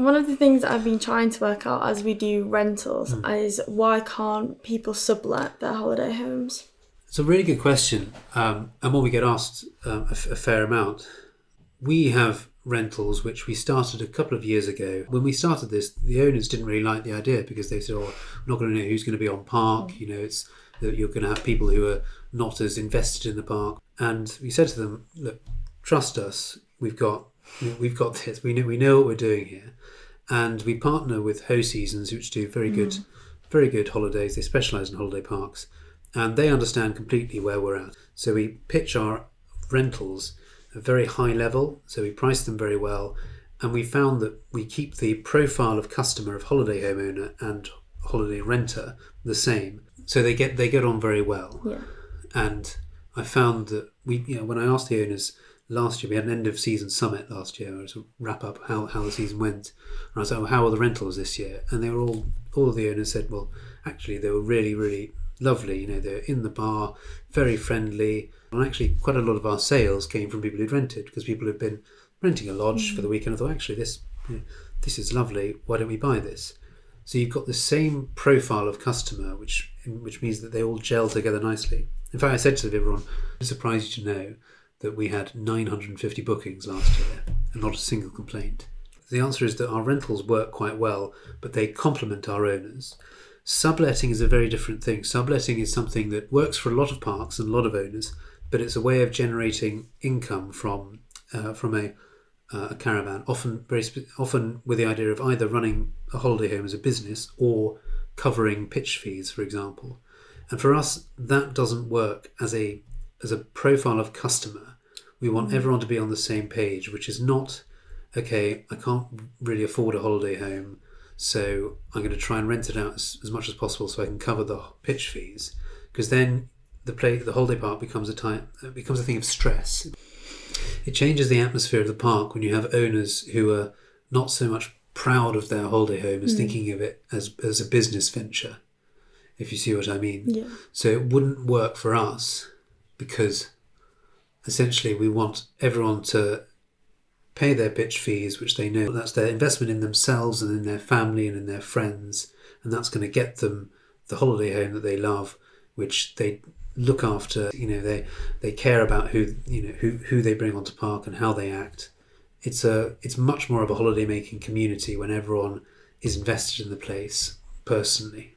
One of the things I've been trying to work out as we do rentals is why can't people sublet their holiday homes? It's a really good question, and one we get asked a fair amount. We have rentals which we started a couple of years ago. When we started this, the owners didn't really like the idea because they said, "Oh, we're not going to know who's going to be on park. It's that you're going to have people who are not as invested in the park." And we said to them, "Look, trust us. We've got this. We know what we're doing here." And we partner with Ho Seasons, which do very good holidays. They specialise in holiday parks, and they understand completely where we're at. So we pitch our rentals at a very high level. So we price them very well, and we found that we keep the profile of customer of holiday homeowner and holiday renter the same. So they get on very well. Yeah. And I found that when I asked the owners. Last year, we had an end of season summit last year to wrap up how the season went. And I was like, "Oh, how are the rentals this year?" And they were all of the owners said, "Well, actually, they were really, really lovely. They're in the bar, very friendly." And actually, quite a lot of our sales came from people who'd rented because people had been renting a lodge for the weekend. I thought, actually, this is lovely. Why don't we buy this? So you've got the same profile of customer, which means that they all gel together nicely. In fact, I said to everyone, "I'm surprised you to know that we had 950 bookings last year and not a single complaint." The answer is that our rentals work quite well, but they complement our owners. Subletting is a very different thing. Subletting is something that works for a lot of parks and a lot of owners, but it's a way of generating income from a caravan, often with the idea of either running a holiday home as a business or covering pitch fees, for example. And for us, that doesn't work as a profile of customer. We want everyone to be on the same page, which is not, okay, I can't really afford a holiday home, so I'm going to try and rent it out as much as possible so I can cover the pitch fees. Because then the holiday park becomes a thing of stress. It changes the atmosphere of the park when you have owners who are not so much proud of their holiday home as thinking of it as a business venture, if you see what I mean. Yeah. So it wouldn't work for us because essentially we want everyone to pay their pitch fees, which they know that's their investment in themselves and in their family and in their friends, and that's going to get them the holiday home that they love, which they look after. They care about who they bring onto park and how they act. It's much more of a holiday making community when everyone is invested in the place personally.